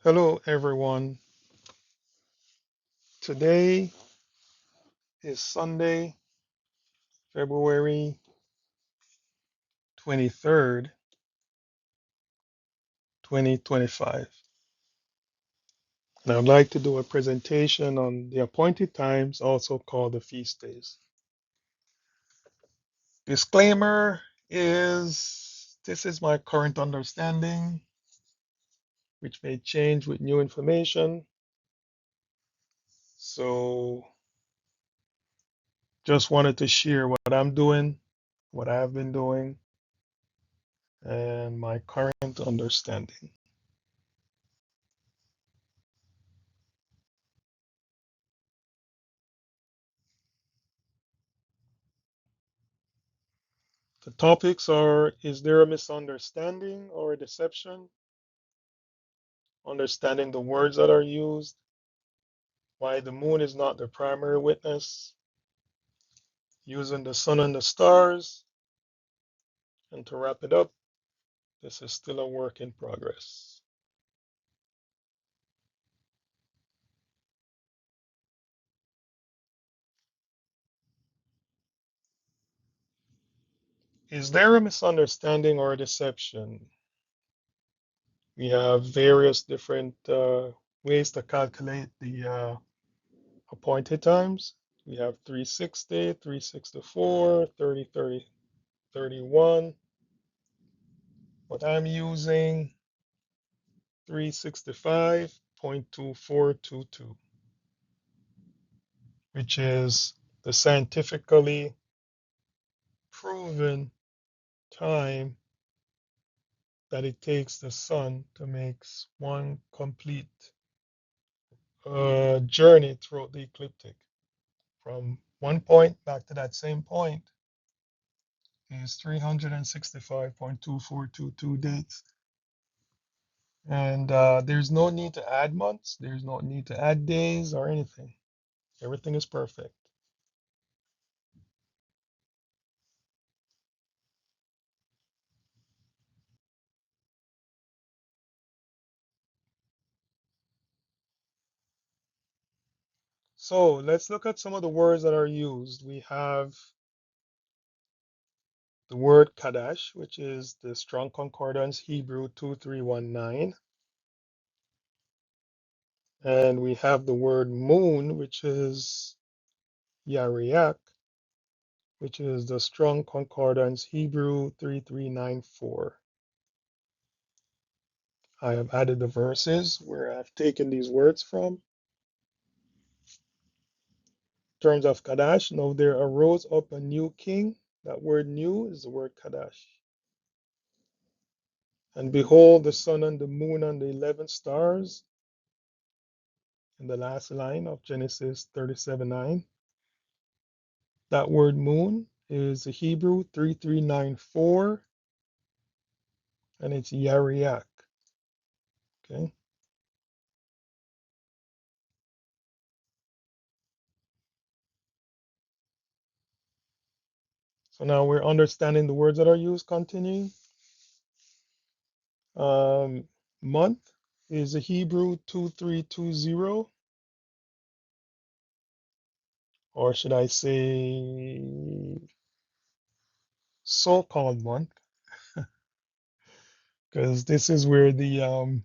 Hello, everyone. Today is Sunday, February 23rd, 2025. And I'd like to do a presentation on the appointed times, also called the feast days. Disclaimer is this is my current understanding, which may change with new information. So just wanted to share what I'm doing, what I've been doing, and my current understanding. The topics are: is there a misunderstanding or a deception? Understanding the words that are used, why the moon is not the primary witness, using the sun and the stars, and to wrap it up, this is still a work in progress. Is there a misunderstanding or a deception? We have various different ways to calculate the appointed times. We have 360, 364, 30, 30, 31. But I'm using 365.2422, which is the scientifically proven time that it takes the sun to make one complete journey throughout the ecliptic. From one point back to that same point is 365.2422 days. And there's no need to add months, there's no need to add days or anything. Everything is perfect. So let's look at some of the words that are used. We have the word Kadash, which is the Strong Concordance Hebrew 2319. And we have the word moon, which is Yariach, which is the Strong Concordance Hebrew 3394. I have added the verses where I've taken these words from. In terms of Kadash, now there arose up a new king. That word new is the word Kadash. And behold, the sun and the moon and the 11 stars in the last line of Genesis 37:9. That word moon is the Hebrew 3394, and it's Yariach. Okay. So now we're understanding the words that are used. Continuing. Um, month is the Hebrew 2320, or should I say so-called month, because this is where the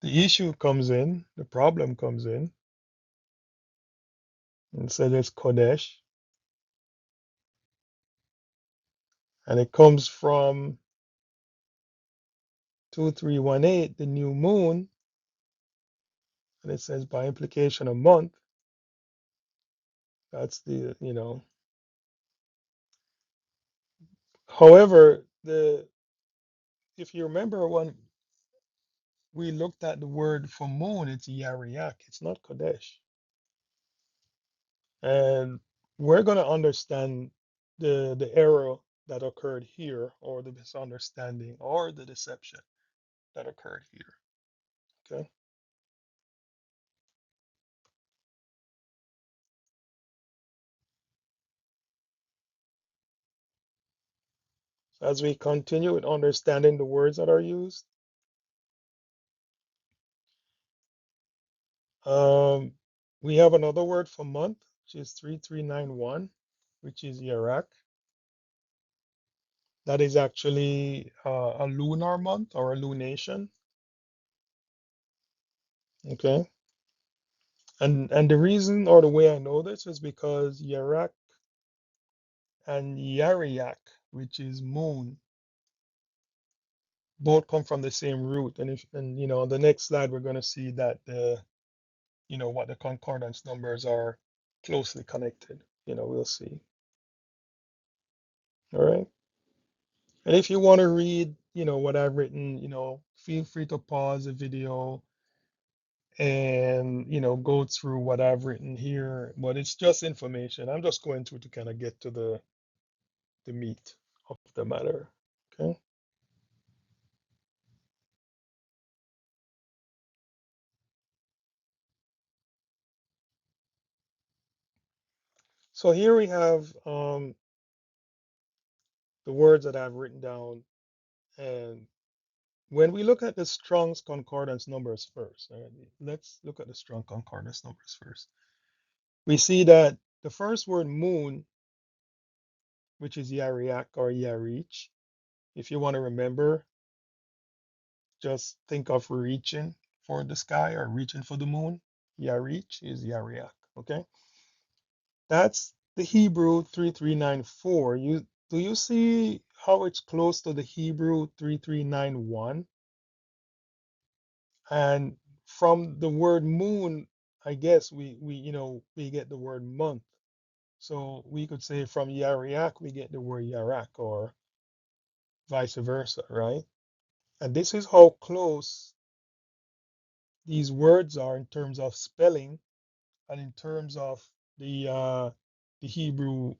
issue comes in, the problem comes in. And so there's Kodesh, and it comes from 2318, the new moon, and it says by implication a month. That's the. However, the if you remember when we looked at the word for moon, it's Yariak, it's not Kodesh. And we're going to understand the error that occurred here, or the misunderstanding, or the deception that occurred here. Okay. So as we continue with understanding the words that are used, Um, we have another word for month, which is 3391, which is Yarak. That is actually a lunar month or a lunation. Okay. And the reason or the way I know this is because Yarak and Yariyak, which is moon, both come from the same root. And on the next slide we're going to see that what the concordance numbers are closely connected. We'll see. All right. And if you want to read, what I've written, feel free to pause the video and, go through what I've written here. But it's just information. I'm just going through to kind of get to the meat of the matter. Okay. So here we have the words that I've written down. And when we look at the Strong's concordance numbers first, all right, let's look at the Strong concordance numbers first. We see that the first word moon, which is Yariak or Yarich, if you want to remember, just think of reaching for the sky or reaching for the moon. Yarich is Yariak. Okay. That's the Hebrew 3394. Do you see how it's close to the Hebrew 3391? And from the word moon, I guess we get the word month. So we could say from Yariak we get the word Yarak or vice versa, right? And this is how close these words are in terms of spelling and in terms of the Hebrew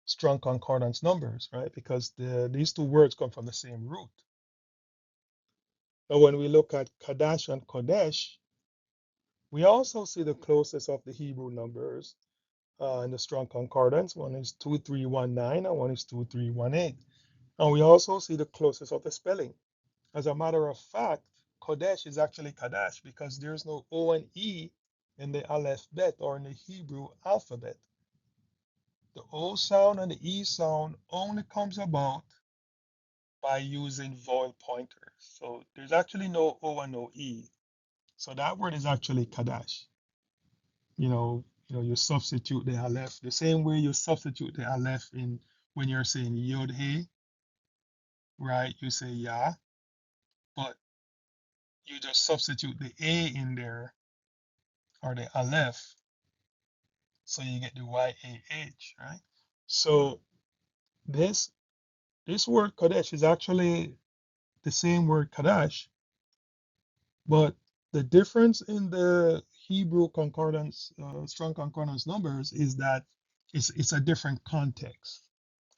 strong concordance numbers, right? Because these two words come from the same root. But when we look at Kadash and Kodesh, we also see the closest of the Hebrew numbers in the strong concordance. One is 2319 and one is 2318. And we also see the closest of the spelling. As a matter of fact, Kodesh is actually Kadash because there's no O and E in the Aleph Bet or in the Hebrew alphabet. The O sound and the E sound only comes about by using vowel pointers. So there's actually no O and no E. So that word is actually Kadash. You substitute the Aleph the same way you substitute the Aleph in when you're saying Yod He, right? You say Yah, but you just substitute the A in there or the Aleph, so you get the YAH, right? So this this word Kadesh is actually the same word Kadash, but the difference in the Hebrew concordance, strong concordance numbers is that it's a different context.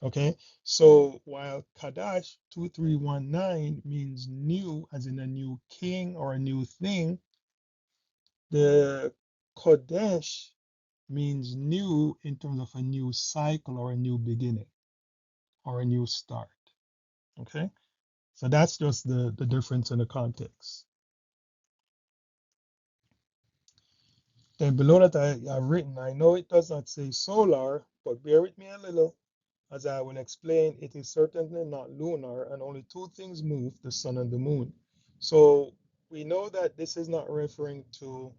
Okay, so while Kadash 2319 means new, as in a new king or a new thing, the Kodesh means new in terms of a new cycle or a new beginning or a new start. Okay, so that's just the difference in the context. Then below that I've written, I know it does not say solar, but bear with me a little. As I will explain, it is certainly not lunar, and only two things move, the sun and the moon. So we know that this is not referring to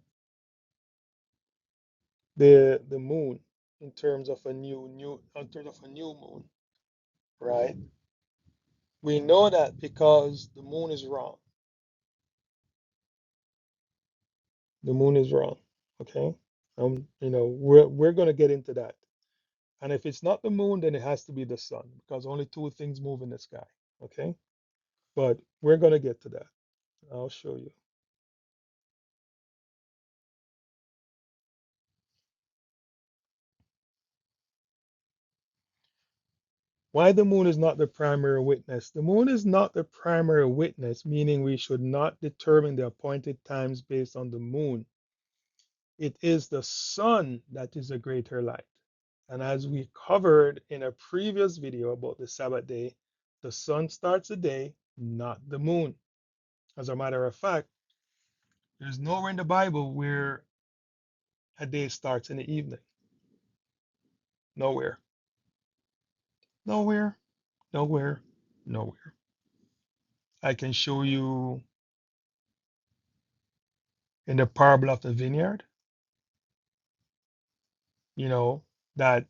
the moon in terms of a new moon, right? We know that because the moon is wrong. The moon is wrong. Okay. We're gonna get into that. And if it's not the moon, then it has to be the sun because only two things move in the sky. Okay. But we're gonna get to that. I'll show you. Why the moon is not the primary witness. The moon is not the primary witness, meaning we should not determine the appointed times based on the moon. It is the sun that is a greater light. And as we covered in a previous video about the Sabbath day, the sun starts the day, not the moon. As a matter of fact, there's nowhere in the Bible where a day starts in the evening? Nowhere. Nowhere. Nowhere. Nowhere. I can show you in the parable of the vineyard, you know, that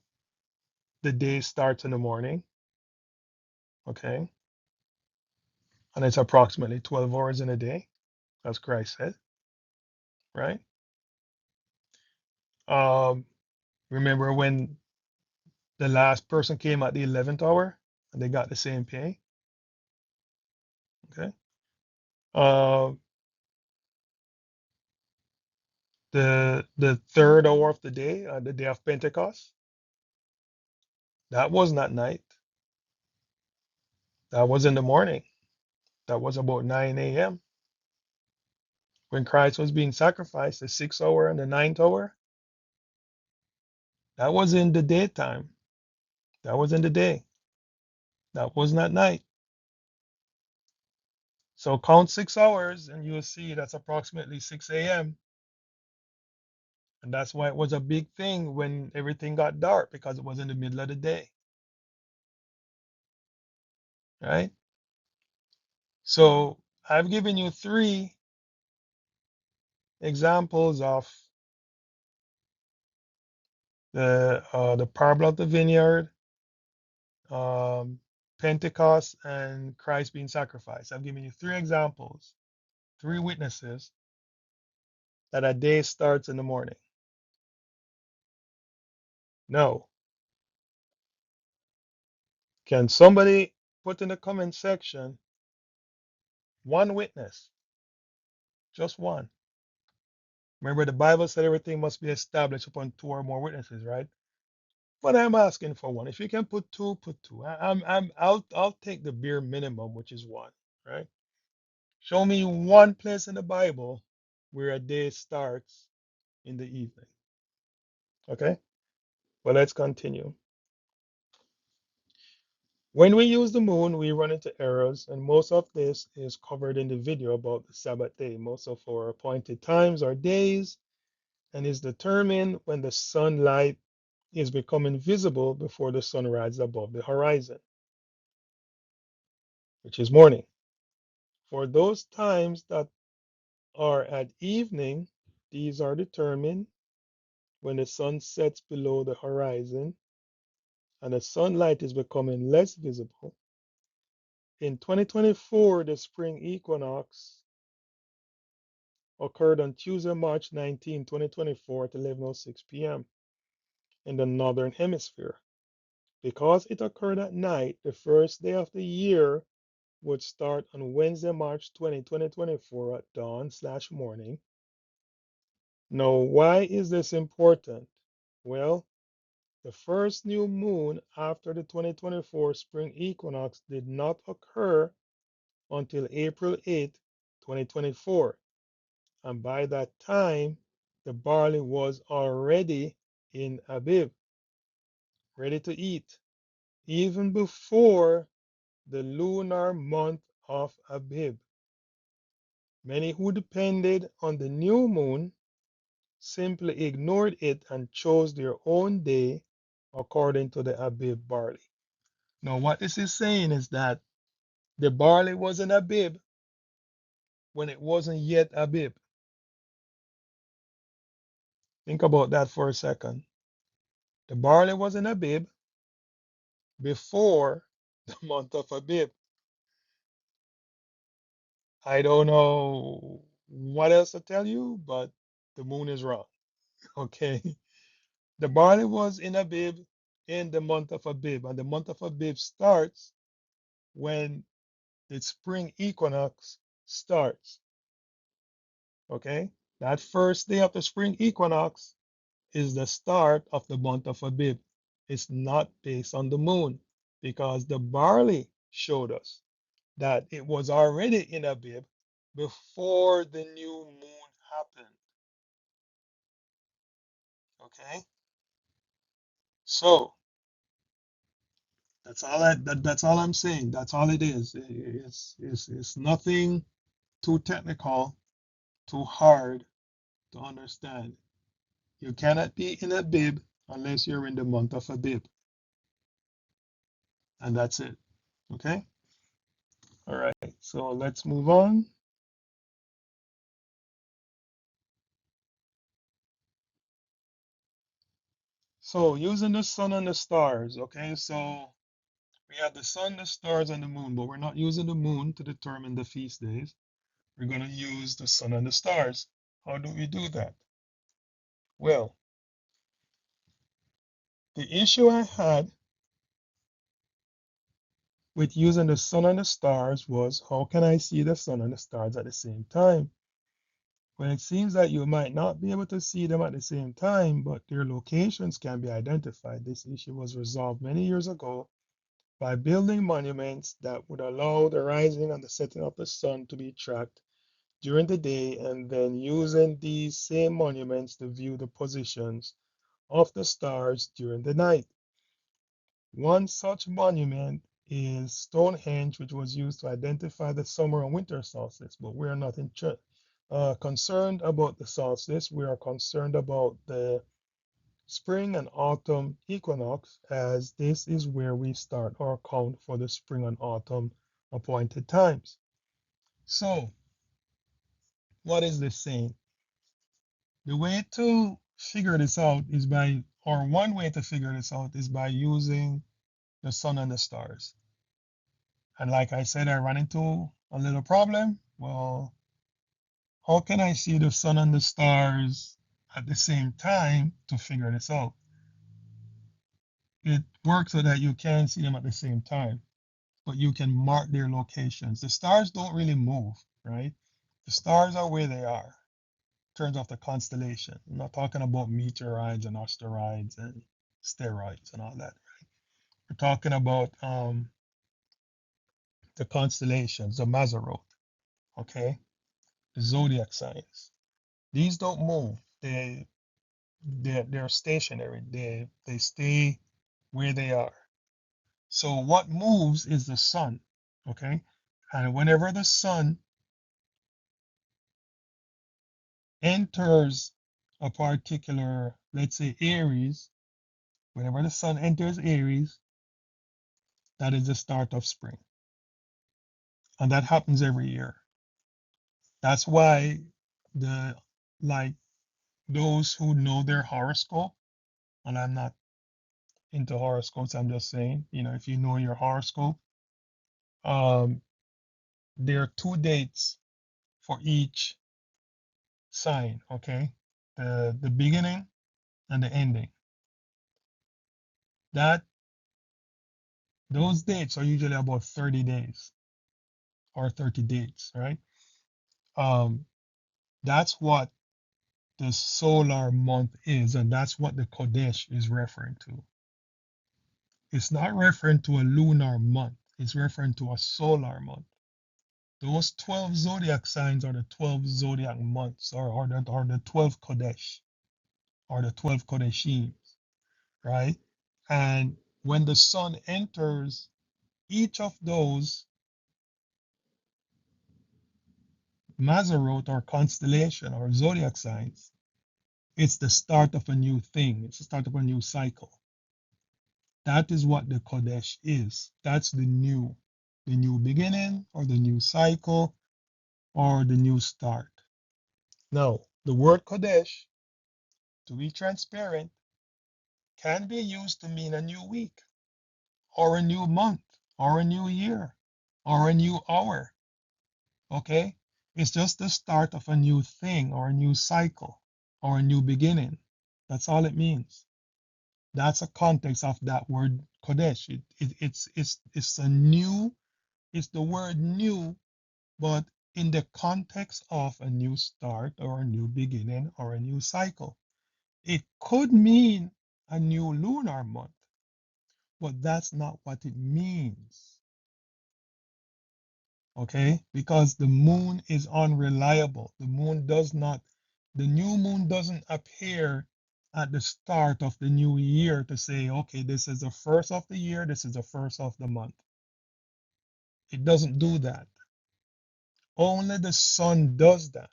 the day starts in the morning, okay? And it's approximately 12 hours in a day, as Christ said, right? Um, Remember when the last person came at the 11th hour and they got the same pay, okay? Uh, the third hour of the day, the day of Pentecost, that was not night. That was in the morning. That was about 9 a.m. when Christ was being sacrificed, the 6th hour and the 9th hour. That was in the daytime. That was in the day. That was not night. So count 6 hours and you'll see that's approximately 6 a.m. And that's why it was a big thing when everything got dark because it was in the middle of the day, right? So I've given you three examples of the parable of the vineyard, um, Pentecost, and Christ being sacrificed. I've given you three examples, three witnesses that a day starts in the morning. No. Can somebody put in the comment section one witness? Just one. Remember, the Bible said everything must be established upon two or more witnesses, right? But I'm asking for one. If you can put two, put two. I'll take the bare minimum, which is one, right? Show me one place in the Bible where a day starts in the evening. Okay? Well, let's continue. When we use the moon, we run into errors, and most of this is covered in the video about the Sabbath day. Most of our appointed times are days and is determined when the sunlight is becoming visible before the sun rises above the horizon, which is morning. For those times that are at evening, these are determined when the sun sets below the horizon and the sunlight is becoming less visible. In 2024, the spring equinox occurred on Tuesday, March 19, 2024 at 11:06 p.m. in the northern hemisphere. Because it occurred at night, the first day of the year would start on Wednesday, March 20, 2024 at dawn/morning. Now, why is this important? Well, the first new moon after the 2024 spring equinox did not occur until April 8, 2024. And by that time, the barley was already in Abib, ready to eat, even before the lunar month of Abib. Many who depended on the new moon simply ignored it and chose their own day according to the Abib barley. Now, what this is saying is that the barley was in Abib when it wasn't yet Abib. Think about that for a second. The barley was in Abib before the month of Abib. I don't know what else to tell you, but the moon is wrong. Okay. The barley was in Abib in the month of Abib, and the month of Abib starts when the spring equinox starts. Okay. That first day of the spring equinox is the start of the month of Abib. It's not based on the moon because the barley showed us that it was already in Abib before the new moon happened. Okay, so that's all I'm saying. That's all it is. It's nothing too technical, too hard to understand. You cannot be in a bib unless you're in the month of Abib. And that's it. Okay? All right. So let's move on. So using the sun and the stars. Okay. So we have the sun, the stars, and the moon, but we're not using the moon to determine the feast days. We're going to use the sun and the stars. How do we do that? Well, the issue I had with using the sun and the stars was how can I see the sun and the stars at the same time? Well, it seems that you might not be able to see them at the same time, but their locations can be identified. This issue was resolved many years ago by building monuments that would allow the rising and the setting of the sun to be tracked during the day, and then using these same monuments to view the positions of the stars during the night. One such monument is Stonehenge, which was used to identify the summer and winter solstice, but we are not concerned about the solstice. We are concerned about the spring and autumn equinox, as this is where we start our count for the spring and autumn appointed times. So, what is this saying? The way to figure this out is by, or one way to figure this out is by using the sun and the stars. And like I said, I ran into a little problem. Well, how can I see the sun and the stars at the same time to figure this out? It works so that you can see them at the same time, but you can mark their locations. The stars don't really move, right? The stars are where they are in terms of the constellation. I'm not talking about meteorites and asteroids and steroids and all that. We're talking about the constellations, the Mazzaroth, okay? The zodiac signs. These don't move. They're stationary. They stay where they are. So what moves is the sun, okay? And whenever the sun enters a particular, let's say Aries, whenever the sun enters Aries, that is the start of spring. And that happens every year. That's why the like those who know their horoscope, and I'm not into horoscopes, I'm just saying, if you know your horoscope, um, there are two dates for each sign, okay? The beginning and the ending. That those dates are usually about 30 days or 30 dates, right? Um, that's what the solar month is, and that's what the Kodesh is referring to. It's not referring to a lunar month, it's referring to a solar month. Those 12 zodiac signs are the 12 zodiac months, or the 12 Kodesh, or the 12 Kodeshim, right? And when the sun enters each of those Mazzaroth or constellation or zodiac signs, it's the start of a new thing. It's the start of a new cycle. That is what the Kodesh is. That's the new beginning or the new cycle or the new start. Now, the word Kodesh, to be transparent, can be used to mean a new week or a new month or a new year or a new hour. Okay? It's just the start of a new thing or a new cycle or a new beginning. That's all it means. That's a context of that word Kodesh. It's a new, it's the word new, but in the context of a new start or a new beginning or a new cycle. It could mean a new lunar month, but that's not what it means. Okay, because the moon is unreliable. The new moon doesn't appear at the start of the new year to say, okay, this is the first of the year, this is the first of the month. It doesn't do that. Only the sun does that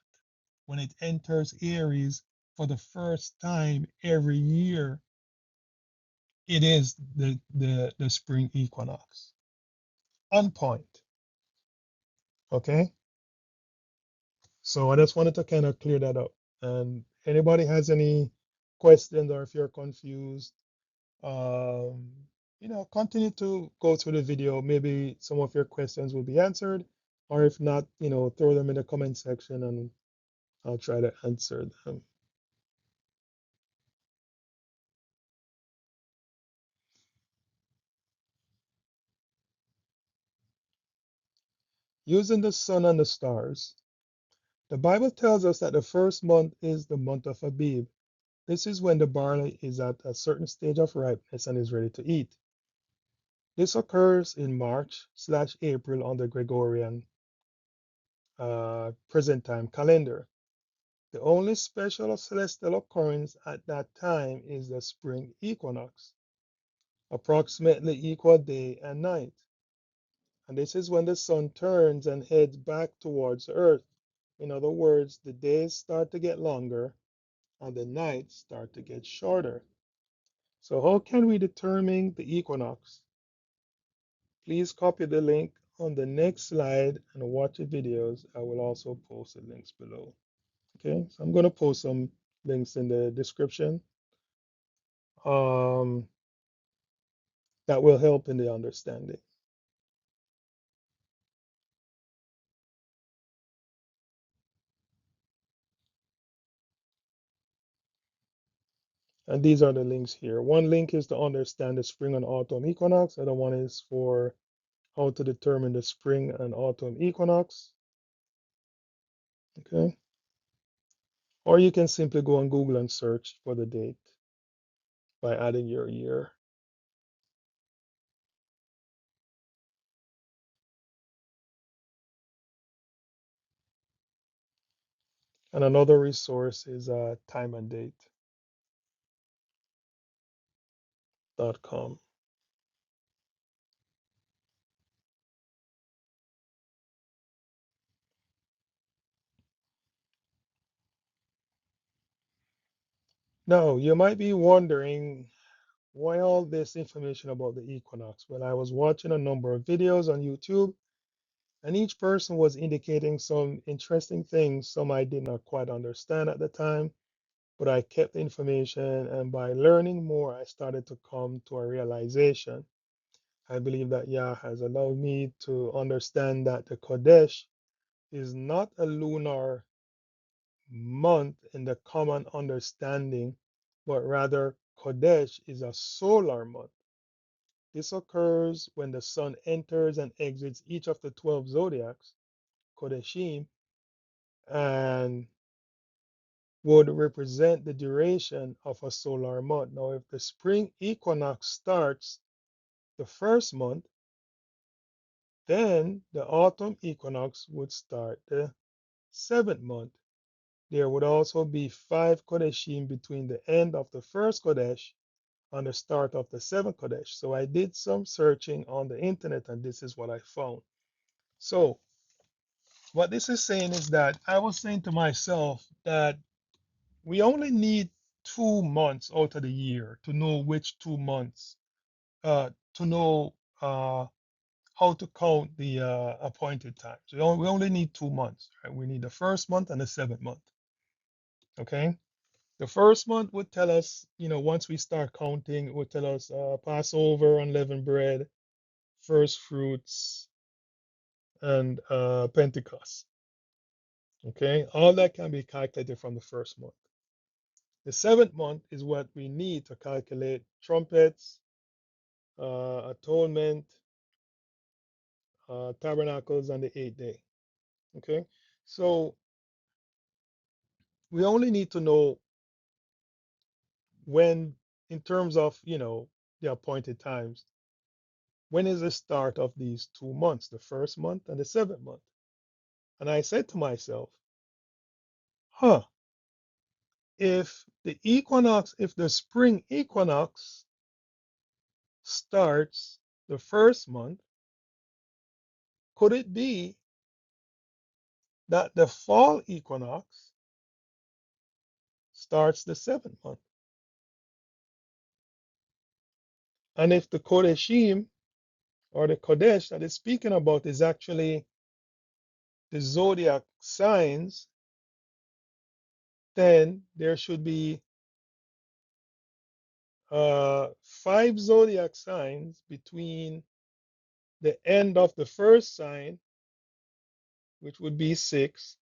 when it enters Aries for the first time every year, it is the spring equinox. On point. Okay. So I just wanted to kind of clear that up. And anybody has any questions or if you're confused, um, continue to go through the video. Maybe some of your questions will be answered, or if not, throw them in the comment section and I'll try to answer them. Using the sun and the stars. The Bible tells us that the first month is the month of Abib. This is when the barley is at a certain stage of ripeness and is ready to eat. This occurs in March/April on the Gregorian present time calendar. The only special celestial occurrence at that time is the spring equinox, approximately equal day and night. And this is when the sun turns and heads back towards the earth. In other words, the days start to get longer and the nights start to get shorter. So how can we determine the equinox? Please copy the link on the next slide and watch the videos. I will also post the links below. Okay, so I'm going to post some links in the description um, that will help in the understanding. And these are the links here. One link is to understand the spring and autumn equinox. The other one is for how to determine the spring and autumn equinox. Okay. Or you can simply go on Google and search for the date by adding your year. And another resource is timeanddate.com. Now, you might be wondering why all this information about the equinox? Well, I was watching a number of videos on YouTube, and each person was indicating some interesting things, some I did not quite understand at the time, but I kept the information, and by learning more, I started to come to a realization. I believe that Yah has allowed me to understand that the Kodesh is not a lunar month in the common understanding, but rather Kodesh is a solar month. This occurs when the sun enters and exits each of the 12 zodiacs, Kodeshim, and would represent the duration of a solar month. Now, if the spring equinox starts the first month, then the autumn equinox would start the seventh month. There would also be 5 Kodeshim between the end of the first Kodesh and the start of the seventh Kodesh. So I did some searching on the internet and this is what I found. So what this is saying is that I was saying to myself that we only need 2 months out of the year to know which 2 months, to know how to count the appointed time. So we only need 2 months, right? We need the first month and the seventh month. Okay. The first month would tell us, once we start counting, it would tell us Passover, unleavened bread, first fruits, and Pentecost. Okay. All that can be calculated from the first month. The seventh month is what we need to calculate trumpets, atonement, tabernacles, and the eighth day. Okay, so we only need to know when, in terms of the appointed times, when is the start of these 2 months, the first month and the seventh month. And I said to myself, huh, if the spring equinox starts the first month, could it be that the fall equinox starts the seventh month. And if the Kodeshim or the Kodesh that it's speaking about is actually the zodiac signs, then there should be 5 zodiac signs between the end of the first sign, which would be 6,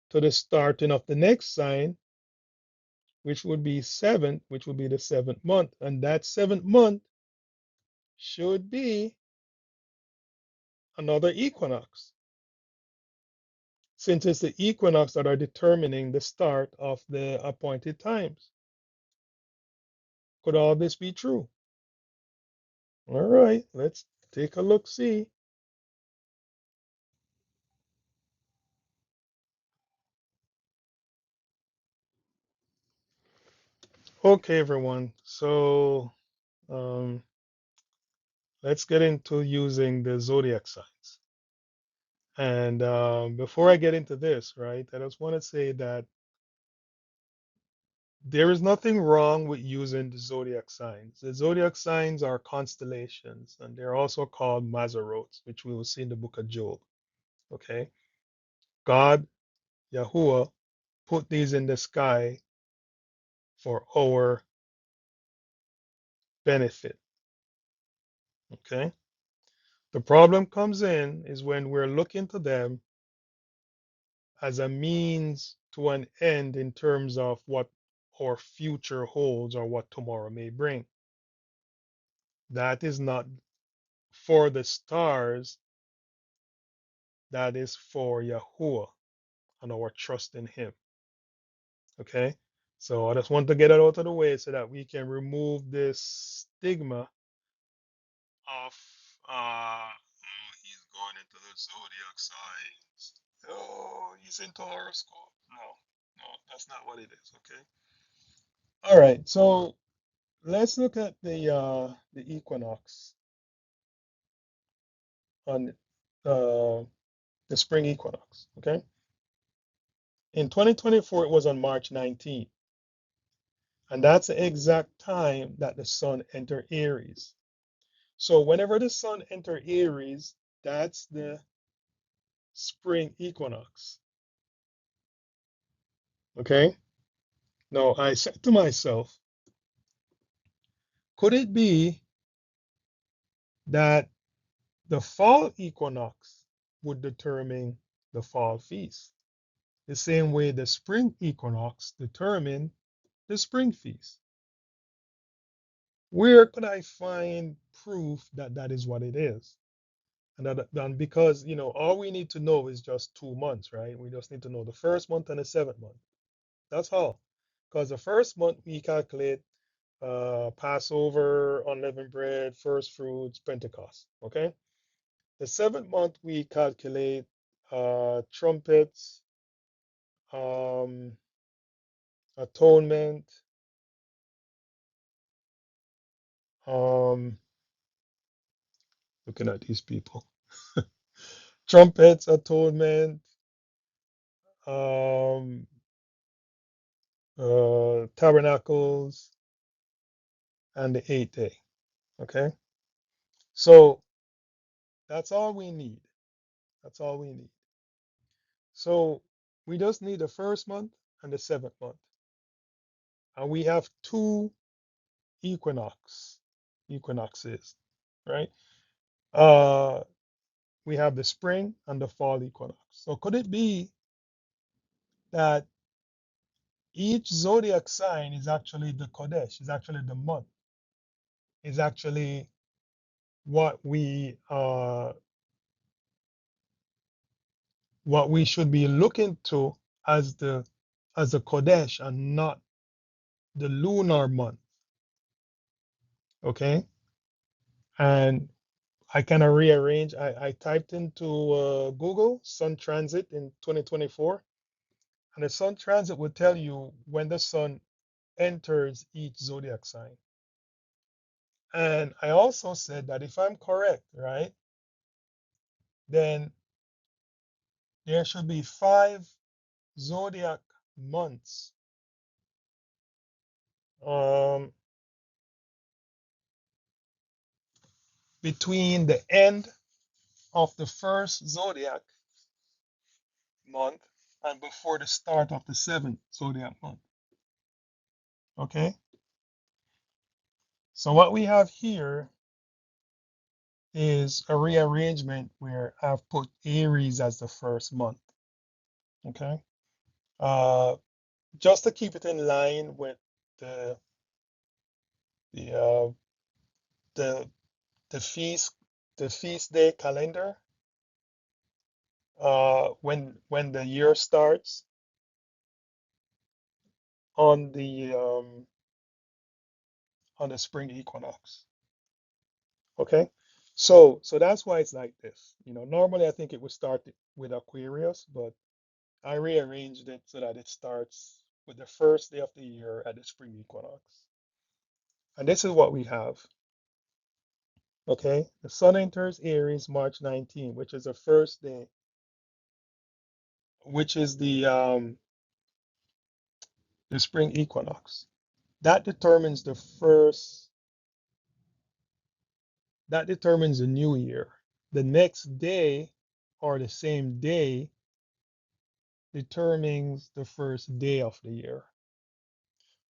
to the starting of the next sign, which would be 7, which would be the seventh month. And that seventh month should be another equinox, since it's the equinox that are determining the start of the appointed times. Could all this be true? All right, let's take a look, see. Okay, everyone. So um, let's get into using the zodiac signs. And before I get into this, right, I just want to say that there is nothing wrong with using the zodiac signs. The zodiac signs are constellations, and they're also called Mazarotes, which we will see in the book of Job. Okay, God, Yahuwah, put these in the sky for our benefit. Okay, the problem comes in is when we're looking to them as a means to an end in terms of what our future holds or what tomorrow may bring. That is not for the stars, that is for Yahuwah and our trust in Him. Okay? So I just want to get it out of the way so that we can remove this stigma of he's going into the zodiac signs. Oh, he's into horoscope. No, that's not what it is. Okay. All right. So let's look at the equinox on uh, the spring equinox. Okay. In 2024, it was on March 19th, and that's the exact time that the sun entered Aries. So whenever the sun enters Aries, that's the spring equinox. Okay. Now I said to myself, could it be that the fall equinox would determine the fall feast, the same way the spring equinox determined the spring feast? Where could I find proof that that is what it is? And because, all we need to know is just 2 months, right? We just need to know the first month and the seventh month. That's all. Because the first month we calculate Passover, unleavened bread, first fruits, Pentecost. Okay. The seventh month we calculate trumpets, um, atonement, um, looking at these people, trumpets, atonement, um, tabernacles, and the eighth day. Okay. So that's all we need. That's all we need. So we just need the first month and the seventh month. And we have two equinoxes, right? Uh, we have the spring and the fall equinox. So could it be that each zodiac sign is actually the Kodesh, is actually the month, is actually what we should be looking to as the Kodesh and not the lunar month. Okay. And I kind of rearrange. I typed into Google sun transit in 2024, and the sun transit will tell you when the sun enters each zodiac sign. And I also said that if I'm correct, right, then there should be 5 zodiac months um, between the end of the first zodiac month and before the start of the seventh zodiac month. Okay, so what we have here is a rearrangement where I've put Aries as the first month. Okay, uh, just to keep it in line with the the uh, the the feast the feast day calendar. When the year starts on the spring equinox. Okay, so that's why it's like this. Normally I think it would start with Aquarius, but I rearranged it so that it starts with the first day of the year at the spring equinox. And this is what we have. Okay, the sun enters Aries March 19, which is the first day, which is the spring equinox. That determines the first, that determines the new year. The next day or the same day determines the first day of the year.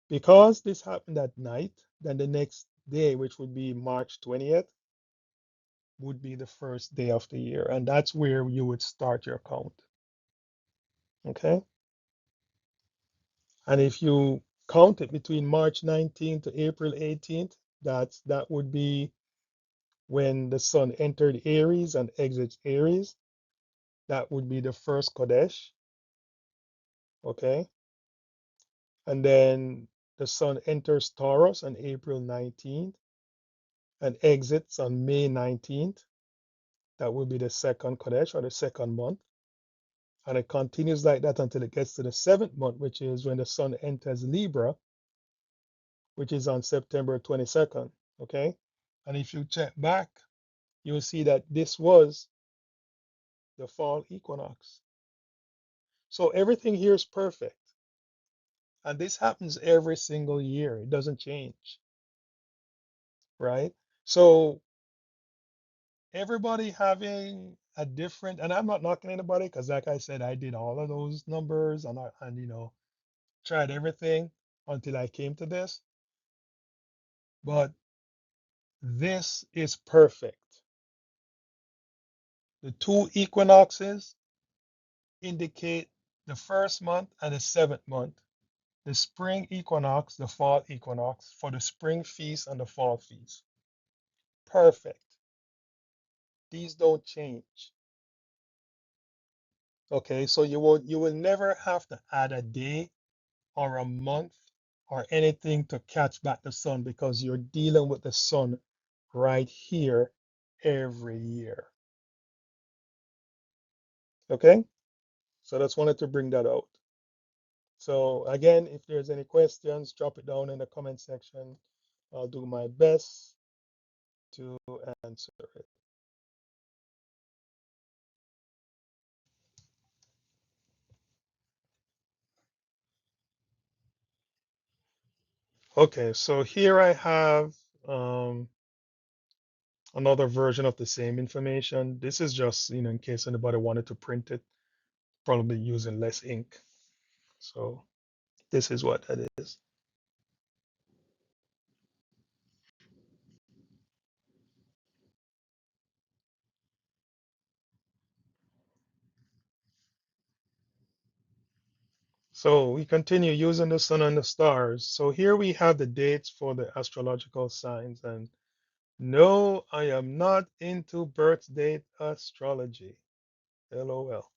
Because this happened at night, then the next day, which would be March 20th, would be the first day of the year. And that's where you would start your count. Okay. And if you count it between March 19th to April 18th, that would be when the sun entered Aries and exits Aries. That would be the first Kodesh. Okay. And then the sun enters Taurus on April 19th and exits on May 19th. That will be the second Kodesh or the second month. And it continues like that until it gets to the seventh month, which is when the sun enters Libra, which is on September 22nd. Okay. And if you check back, you'll see that this was the fall equinox. So everything here is perfect. And this happens every single year. It doesn't change, right? So everybody having a different, and I'm not knocking anybody because, like I said, I did all of those numbers and tried everything until I came to this. But this is perfect. The two equinoxes indicate the first month and the seventh month. The spring equinox, the fall equinox for the spring feast and the fall feast. Perfect. These don't change. Okay, so you will never have to add a day or a month or anything to catch back the sun because you're dealing with the sun right here every year. Okay, so just wanted to bring that out. So again, if there's any questions, drop it down in the comment section. I'll do my best to answer it. Okay, so here I have um, another version of the same information. This is just, in case anybody wanted to print it, probably using less ink. So this is what that is. So we continue using the sun and the stars. So here we have the dates for the astrological signs. And no, I am not into birth date astrology. LOL.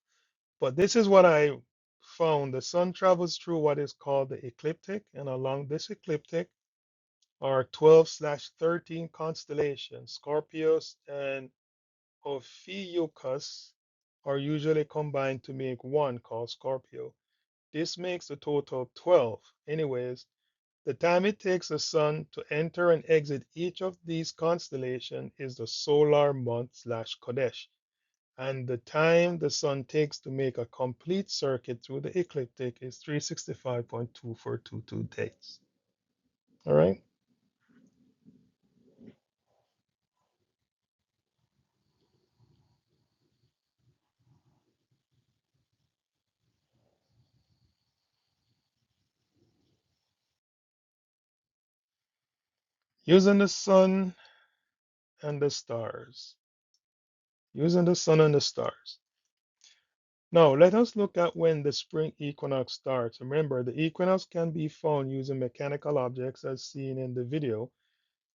But this is what I found. The sun travels through what is called the ecliptic, and along this ecliptic are 12/13 constellations. Scorpius and Ophiuchus are usually combined to make one called Scorpio. This makes a total of 12. Anyways, the time it takes the sun to enter and exit each of these constellations is the solar month slash Kodesh. And the time the sun takes to make a complete circuit through the ecliptic is 365.2422 days. All right. Using the sun and the stars. Using the sun and the stars. Now, let us look at when the spring equinox starts. Remember, the equinox can be found using mechanical objects as seen in the video.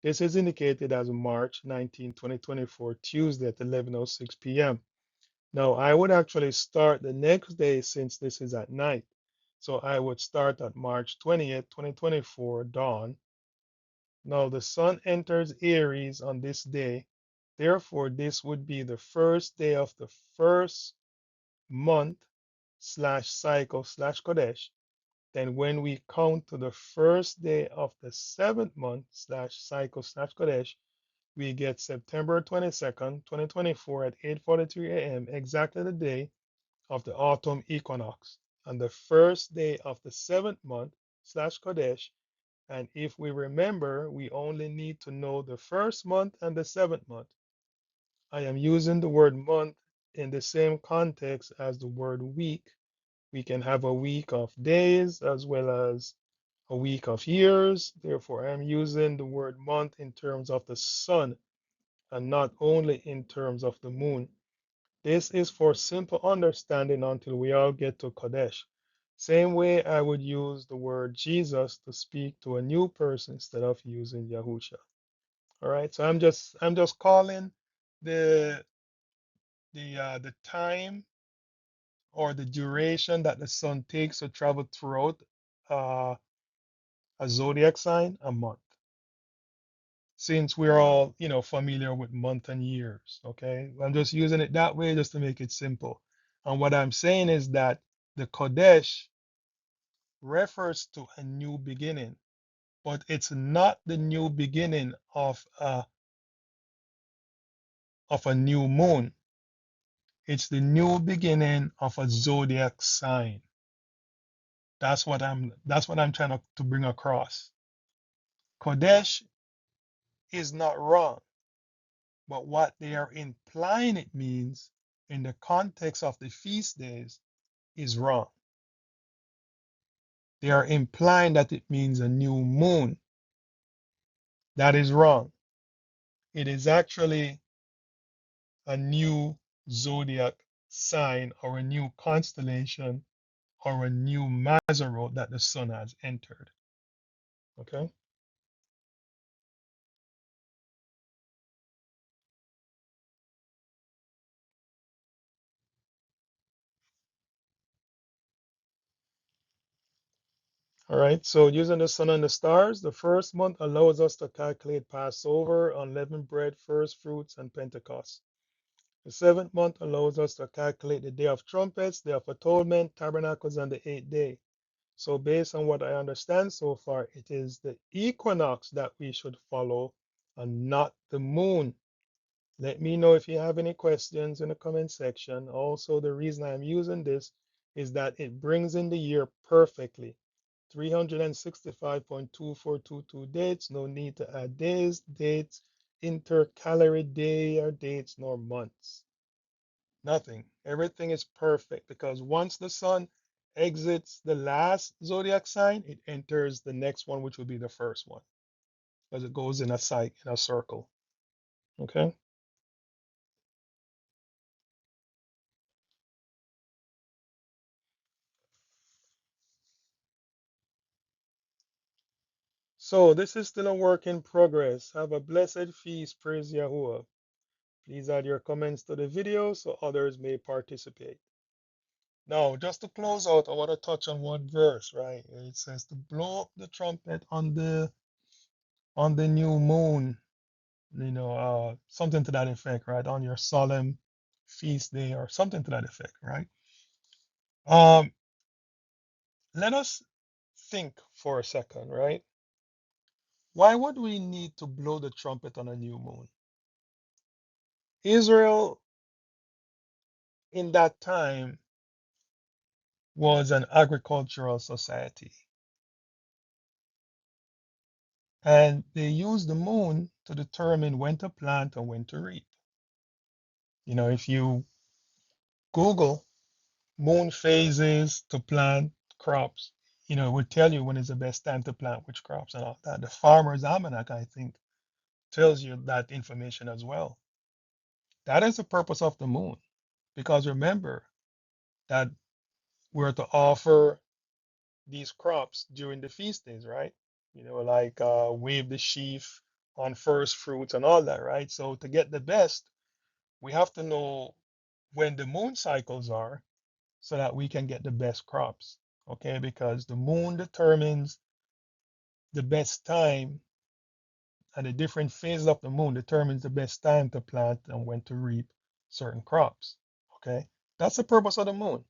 This is indicated as March 19, 2024, Tuesday at 11:06 p.m. Now, I would actually start the next day since this is at night. So I would start at March 20th, 2024, dawn. Now, the sun enters Aries on this day. Therefore, this would be the first day of the first month slash cycle slash Kodesh. Then, when we count to the first day of the seventh month slash cycle slash Kodesh, we get September 22nd, 2024 at 8:43 a.m., exactly the day of the autumn equinox, and the first day of the seventh month slash Kodesh. And if we remember, we only need to know the first month and the seventh month. I am using the word month in the same context as the word week. We can have a week of days as well as a week of years. Therefore, I'm using the word month in terms of the sun and not only in terms of the moon. This is for simple understanding until we all get to Kodesh. Same way I would use the word Jesus to speak to a new person instead of using Yahusha. All right, so I'm just calling the the time or the duration that the sun takes to travel throughout uh, a zodiac sign a month. Since we're all familiar with month and years, okay? I'm just using it that way just to make it simple. And what I'm saying is that the Kodesh refers to a new beginning, but it's not the new beginning of a new moon. It's the new beginning of a zodiac sign. That's what I'm trying to bring across. Kodesh is not wrong, but what they are implying it means in the context of the feast days is wrong. They are implying that it means a new moon. That is wrong. It is actually a new zodiac sign or a new constellation or a new Mazarot that the sun has entered. Okay. All right. So using the sun and the stars, the first month allows us to calculate Passover, unleavened bread, first fruits, and Pentecost. The seventh month allows us to calculate the Day of Trumpets, Day of Atonement, Tabernacles, and the eighth day. So, based on what I understand so far, it is the equinox that we should follow and not the moon. Let me know if you have any questions in the comment section. Also, the reason I'm using this is that it brings in the year perfectly. 365.2422 dates, no need to add days, dates, intercalary day or dates, nor months. Nothing. Everything is perfect because once the sun exits the last zodiac sign, it enters the next one, which will be the first one, as it goes in a circle. Okay. So this is still a work in progress. Have a blessed feast. Praise Yahuwah. Please add your comments to the video so others may participate. Now, just to close out, I want to touch on one verse, right? It says to blow up the trumpet on the new moon, something to that effect, right? On your solemn feast day or something to that effect, right? Um, Let us think for a second, right? Why would we need to blow the trumpet on a new moon? Israel in that time was an agricultural society. And they use the moon to determine when to plant and when to reap. If you Google moon phases to plant crops, it would tell you when is the best time to plant which crops and all that. The Farmer's Almanac, I think, tells you that information as well. That is the purpose of the moon. Because remember that we're to offer these crops during the feast days, right? Like wave the sheaf on first fruits and all that, right? So to get the best, we have to know when the moon cycles are so that we can get the best crops, okay? Because the moon determines the best time, and the different phases of the moon determines the best time to plant and when to reap certain crops, okay? That's the purpose of the moon.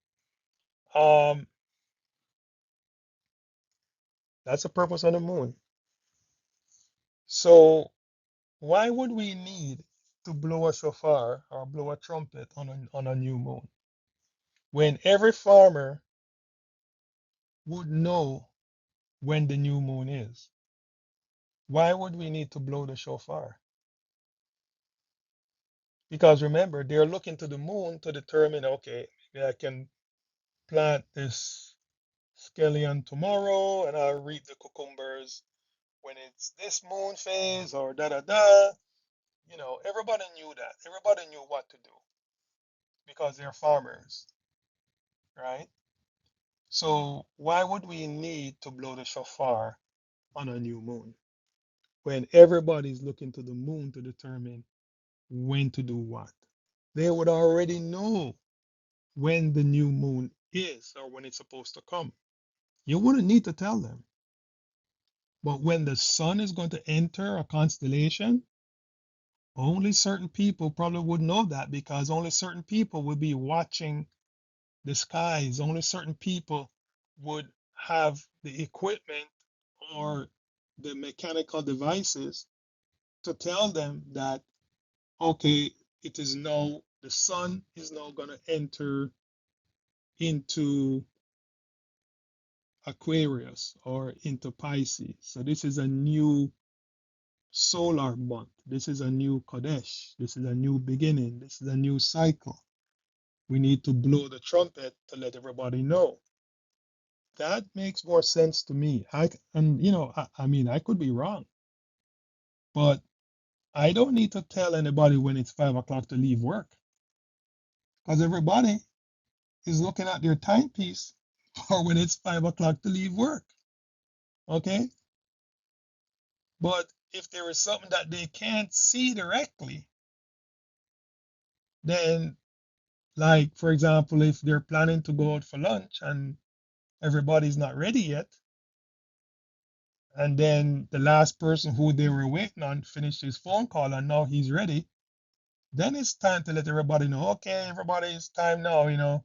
Um, that's the purpose of the moon. So why would we need to blow a shofar or blow a trumpet on a new moon when every farmer would know when the new moon is? Why would we need to blow the shofar? Because remember, they're looking to the moon to determine, okay, maybe I can plant this scallion tomorrow and I'll reap the cucumbers when it's this moon phase or da da da. Everybody knew that. Everybody knew what to do because they're farmers, right? So why would we need to blow the shofar on a new moon when everybody's looking to the moon to determine when to do what? They would already know when the new moon is or when it's supposed to come. You wouldn't need to tell them. But when the sun is going to enter a constellation, only certain people probably would know that because only certain people would be watching the skies. Only certain people would have the equipment or the mechanical devices to tell them that, okay, it is now, the sun is now going to enter into Aquarius or into Pisces. So this is a new solar month. This is a new Kodesh. This is a new beginning. This is a new cycle. We need to blow the trumpet to let everybody know. That makes more sense to me. I mean, I could be wrong, but I don't need to tell anybody when it's 5 o'clock to leave work because everybody is looking at their timepiece for when it's 5 o'clock to leave work. Okay. But if there is something that they can't see directly, then, like, for example, if they're planning to go out for lunch and everybody's not ready yet, and then the last person who they were waiting on finished his phone call and now he's ready, then it's time to let everybody know, okay, everybody, it's time now,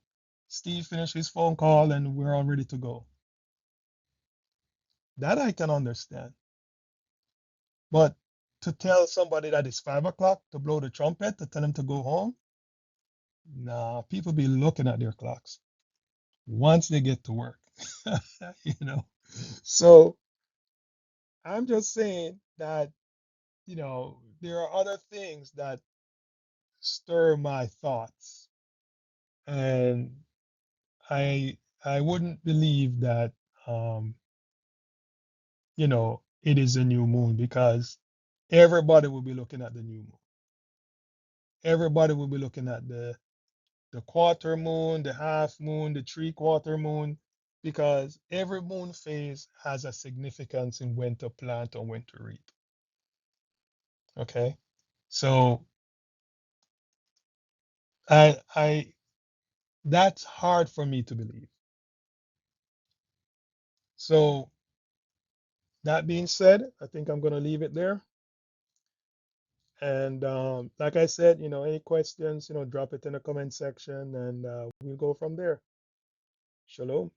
Steve finished his phone call and we're all ready to go. That I can understand. But to tell somebody that it's 5 o'clock to blow the trumpet to tell them to go home, nah, people be looking at their clocks once they get to work. you know. So I'm just saying that, there are other things that stir my thoughts. And I wouldn't believe that it is a new moon because everybody will be looking at the new moon. Everybody will be looking at the quarter moon, the half moon, the three-quarter moon, because every moon phase has a significance in when to plant or when to reap. Okay. So I that's hard for me to believe. So that being said, I think I'm gonna leave it there. And like I said, any questions, drop it in the comment section and we'll go from there. Shalom.